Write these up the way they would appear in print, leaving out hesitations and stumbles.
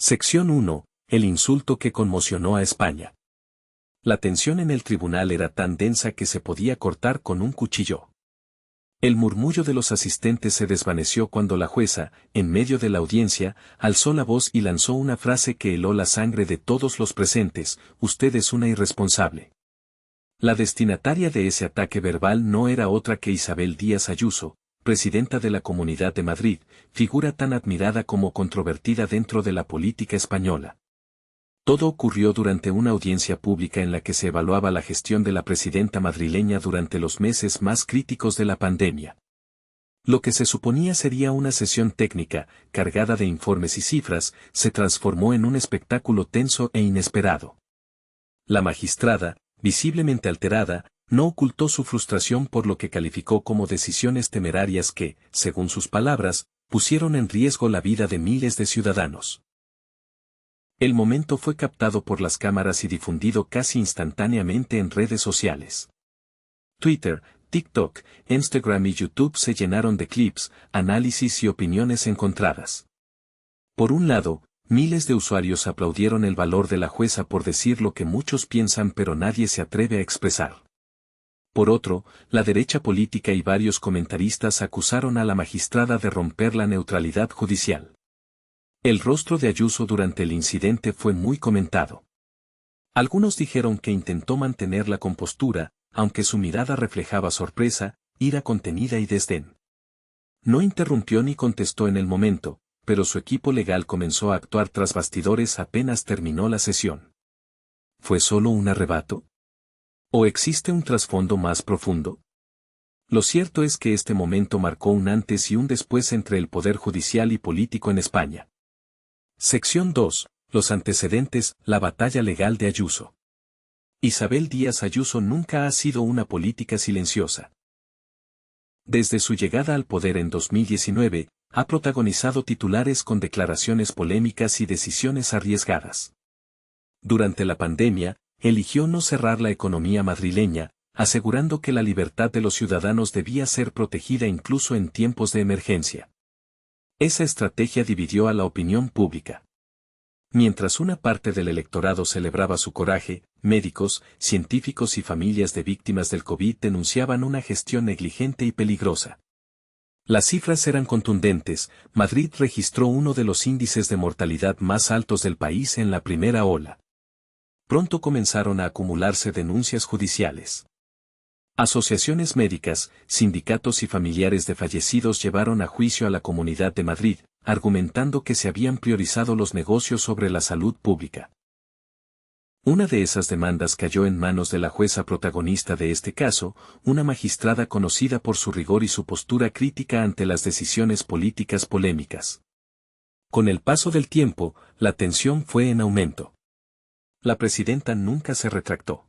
Sección 1. El insulto que conmocionó a España. La tensión en el tribunal era tan densa que se podía cortar con un cuchillo. El murmullo de los asistentes se desvaneció cuando la jueza, en medio de la audiencia, alzó la voz y lanzó una frase que heló la sangre de todos los presentes: usted es una irresponsable. La destinataria de ese ataque verbal no era otra que Isabel Díaz Ayuso, presidenta de la Comunidad de Madrid, figura tan admirada como controvertida dentro de la política española. Todo ocurrió durante una audiencia pública en la que se evaluaba la gestión de la presidenta madrileña durante los meses más críticos de la pandemia. Lo que se suponía sería una sesión técnica, cargada de informes y cifras, se transformó en un espectáculo tenso e inesperado. La magistrada, visiblemente alterada, no ocultó su frustración por lo que calificó como decisiones temerarias que, según sus palabras, pusieron en riesgo la vida de miles de ciudadanos. El momento fue captado por las cámaras y difundido casi instantáneamente en redes sociales. Twitter, TikTok, Instagram y YouTube se llenaron de clips, análisis y opiniones encontradas. Por un lado, miles de usuarios aplaudieron el valor de la jueza por decir lo que muchos piensan pero nadie se atreve a expresar. Por otro, la derecha política y varios comentaristas acusaron a la magistrada de romper la neutralidad judicial. El rostro de Ayuso durante el incidente fue muy comentado. Algunos dijeron que intentó mantener la compostura, aunque su mirada reflejaba sorpresa, ira contenida y desdén. No interrumpió ni contestó en el momento, pero su equipo legal comenzó a actuar tras bastidores apenas terminó la sesión. ¿Fue solo un arrebato? ¿O existe un trasfondo más profundo? Lo cierto es que este momento marcó un antes y un después entre el poder judicial y político en España. Sección 2. Los antecedentes, la batalla legal de Ayuso. Isabel Díaz Ayuso nunca ha sido una política silenciosa. Desde su llegada al poder en 2019, ha protagonizado titulares con declaraciones polémicas y decisiones arriesgadas. Durante la pandemia, eligió no cerrar la economía madrileña, asegurando que la libertad de los ciudadanos debía ser protegida incluso en tiempos de emergencia. Esa estrategia dividió a la opinión pública. Mientras una parte del electorado celebraba su coraje, médicos, científicos y familias de víctimas del COVID denunciaban una gestión negligente y peligrosa. Las cifras eran contundentes: Madrid registró uno de los índices de mortalidad más altos del país en la primera ola. Pronto comenzaron a acumularse denuncias judiciales. Asociaciones médicas, sindicatos y familiares de fallecidos llevaron a juicio a la Comunidad de Madrid, argumentando que se habían priorizado los negocios sobre la salud pública. Una de esas demandas cayó en manos de la jueza protagonista de este caso, una magistrada conocida por su rigor y su postura crítica ante las decisiones políticas polémicas. Con el paso del tiempo, la tensión fue en aumento. La presidenta nunca se retractó.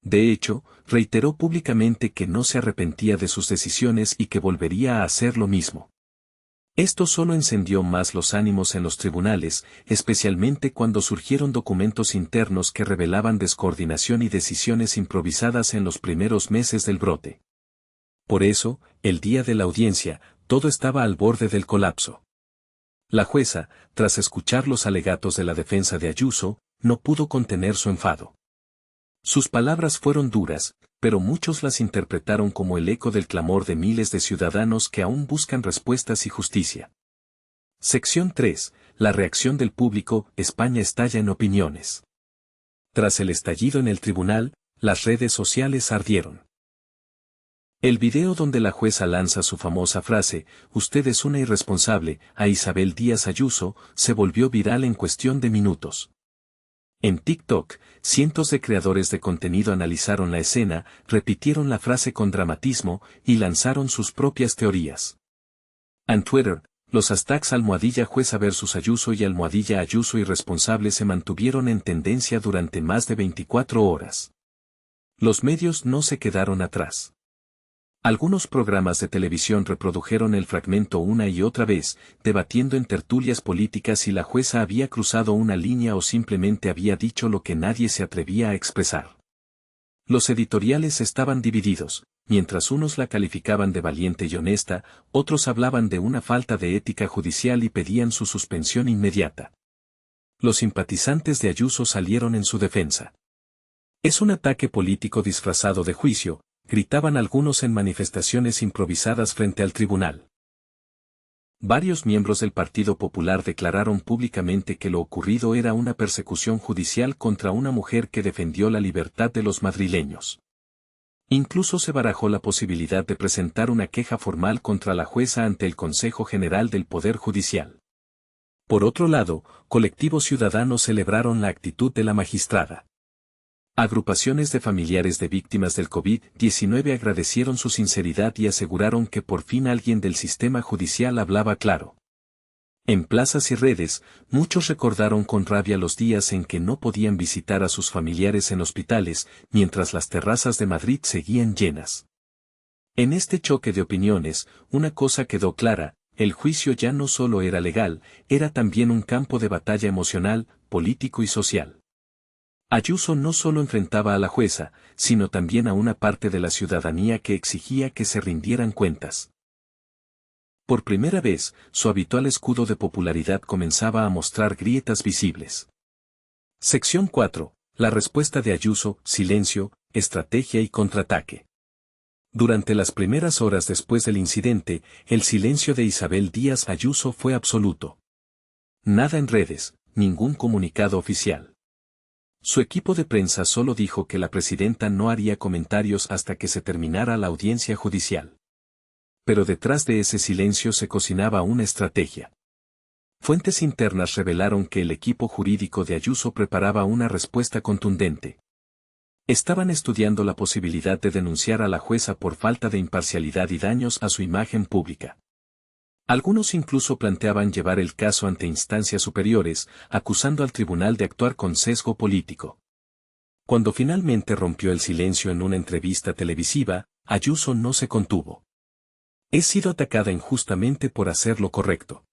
De hecho, reiteró públicamente que no se arrepentía de sus decisiones y que volvería a hacer lo mismo. Esto solo encendió más los ánimos en los tribunales, especialmente cuando surgieron documentos internos que revelaban descoordinación y decisiones improvisadas en los primeros meses del brote. Por eso, el día de la audiencia, todo estaba al borde del colapso. La jueza, tras escuchar los alegatos de la defensa de Ayuso, no pudo contener su enfado. Sus palabras fueron duras, pero muchos las interpretaron como el eco del clamor de miles de ciudadanos que aún buscan respuestas y justicia. Sección 3. La reacción del público. España estalla en opiniones. Tras el estallido en el tribunal, las redes sociales ardieron. El video donde la jueza lanza su famosa frase, "Usted es una irresponsable", a Isabel Díaz Ayuso, se volvió viral en cuestión de minutos. En TikTok, cientos de creadores de contenido analizaron la escena, repitieron la frase con dramatismo y lanzaron sus propias teorías. En Twitter, los hashtags #jueza versus Ayuso y #Ayuso irresponsable se mantuvieron en tendencia durante más de 24 horas. Los medios no se quedaron atrás. Algunos programas de televisión reprodujeron el fragmento una y otra vez, debatiendo en tertulias políticas si la jueza había cruzado una línea o simplemente había dicho lo que nadie se atrevía a expresar. Los editoriales estaban divididos, mientras unos la calificaban de valiente y honesta, otros hablaban de una falta de ética judicial y pedían su suspensión inmediata. Los simpatizantes de Ayuso salieron en su defensa. Es un ataque político disfrazado de juicio, gritaban algunos en manifestaciones improvisadas frente al tribunal. Varios miembros del Partido Popular declararon públicamente que lo ocurrido era una persecución judicial contra una mujer que defendió la libertad de los madrileños. Incluso se barajó la posibilidad de presentar una queja formal contra la jueza ante el Consejo General del Poder Judicial. Por otro lado, colectivos ciudadanos celebraron la actitud de la magistrada. Agrupaciones de familiares de víctimas del COVID-19 agradecieron su sinceridad y aseguraron que por fin alguien del sistema judicial hablaba claro. En plazas y redes, muchos recordaron con rabia los días en que no podían visitar a sus familiares en hospitales, mientras las terrazas de Madrid seguían llenas. En este choque de opiniones, una cosa quedó clara: el juicio ya no solo era legal, era también un campo de batalla emocional, político y social. Ayuso no solo enfrentaba a la jueza, sino también a una parte de la ciudadanía que exigía que se rindieran cuentas. Por primera vez, su habitual escudo de popularidad comenzaba a mostrar grietas visibles. Sección 4. La respuesta de Ayuso: silencio, estrategia y contraataque. Durante las primeras horas después del incidente, el silencio de Isabel Díaz Ayuso fue absoluto. Nada en redes, ningún comunicado oficial. Su equipo de prensa solo dijo que la presidenta no haría comentarios hasta que se terminara la audiencia judicial. Pero detrás de ese silencio se cocinaba una estrategia. Fuentes internas revelaron que el equipo jurídico de Ayuso preparaba una respuesta contundente. Estaban estudiando la posibilidad de denunciar a la jueza por falta de imparcialidad y daños a su imagen pública. Algunos incluso planteaban llevar el caso ante instancias superiores, acusando al tribunal de actuar con sesgo político. Cuando finalmente rompió el silencio en una entrevista televisiva, Ayuso no se contuvo. He sido atacada injustamente por hacer lo correcto.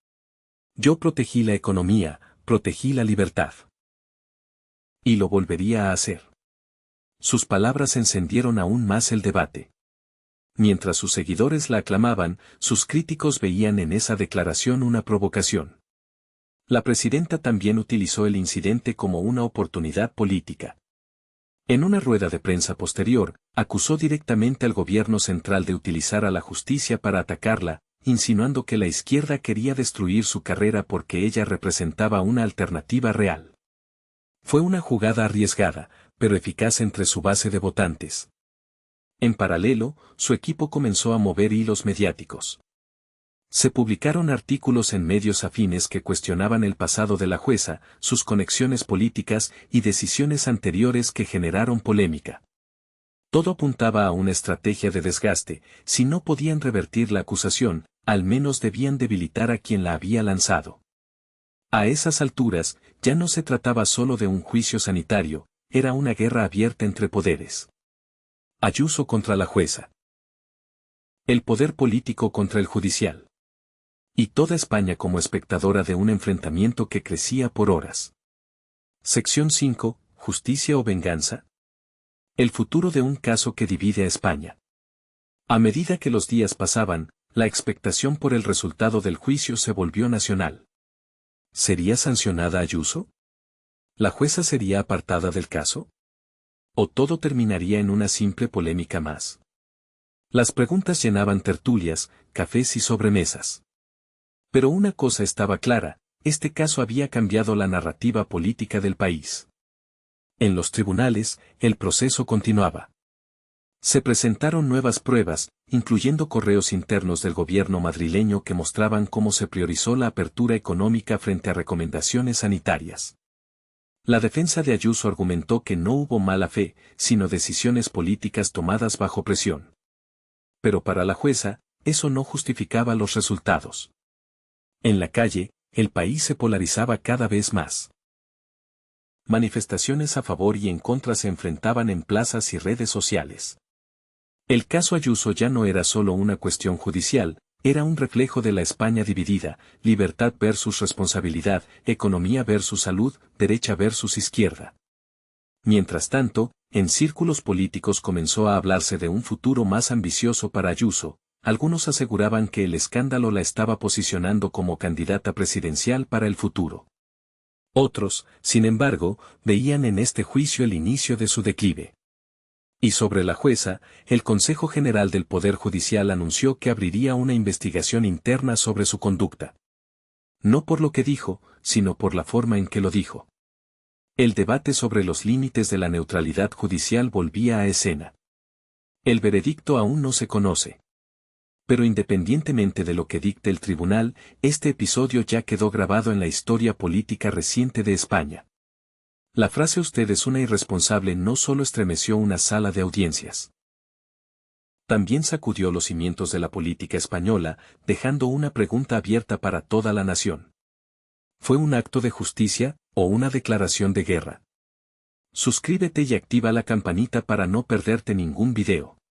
Yo protegí la economía, protegí la libertad. Y lo volvería a hacer. Sus palabras encendieron aún más el debate. Mientras sus seguidores la aclamaban, sus críticos veían en esa declaración una provocación. La presidenta también utilizó el incidente como una oportunidad política. En una rueda de prensa posterior, acusó directamente al gobierno central de utilizar a la justicia para atacarla, insinuando que la izquierda quería destruir su carrera porque ella representaba una alternativa real. Fue una jugada arriesgada, pero eficaz entre su base de votantes. En paralelo, su equipo comenzó a mover hilos mediáticos. Se publicaron artículos en medios afines que cuestionaban el pasado de la jueza, sus conexiones políticas y decisiones anteriores que generaron polémica. Todo apuntaba a una estrategia de desgaste: si no podían revertir la acusación, al menos debían debilitar a quien la había lanzado. A esas alturas, ya no se trataba solo de un juicio sanitario, era una guerra abierta entre poderes. Ayuso contra la jueza. El poder político contra el judicial. Y toda España como espectadora de un enfrentamiento que crecía por horas. Sección 5. ¿Justicia o venganza? El futuro de un caso que divide a España. A medida que los días pasaban, la expectación por el resultado del juicio se volvió nacional. ¿Sería sancionada Ayuso? ¿La jueza sería apartada del caso? ¿O todo terminaría en una simple polémica más? Las preguntas llenaban tertulias, cafés y sobremesas. Pero una cosa estaba clara: este caso había cambiado la narrativa política del país. En los tribunales, el proceso continuaba. Se presentaron nuevas pruebas, incluyendo correos internos del gobierno madrileño que mostraban cómo se priorizó la apertura económica frente a recomendaciones sanitarias. La defensa de Ayuso argumentó que no hubo mala fe, sino decisiones políticas tomadas bajo presión. Pero para la jueza, eso no justificaba los resultados. En la calle, el país se polarizaba cada vez más. Manifestaciones a favor y en contra se enfrentaban en plazas y redes sociales. El caso Ayuso ya no era solo una cuestión judicial, era un reflejo de la España dividida: libertad versus responsabilidad, economía versus salud, derecha versus izquierda. Mientras tanto, en círculos políticos comenzó a hablarse de un futuro más ambicioso para Ayuso. Algunos aseguraban que el escándalo la estaba posicionando como candidata presidencial para el futuro. Otros, sin embargo, veían en este juicio el inicio de su declive. Y sobre la jueza, el Consejo General del Poder Judicial anunció que abriría una investigación interna sobre su conducta. No por lo que dijo, sino por la forma en que lo dijo. El debate sobre los límites de la neutralidad judicial volvía a escena. El veredicto aún no se conoce. Pero independientemente de lo que dicte el tribunal, este episodio ya quedó grabado en la historia política reciente de España. La frase "usted es una irresponsable" no solo estremeció una sala de audiencias. También sacudió los cimientos de la política española, dejando una pregunta abierta para toda la nación. ¿Fue un acto de justicia, o una declaración de guerra? Suscríbete y activa la campanita para no perderte ningún video.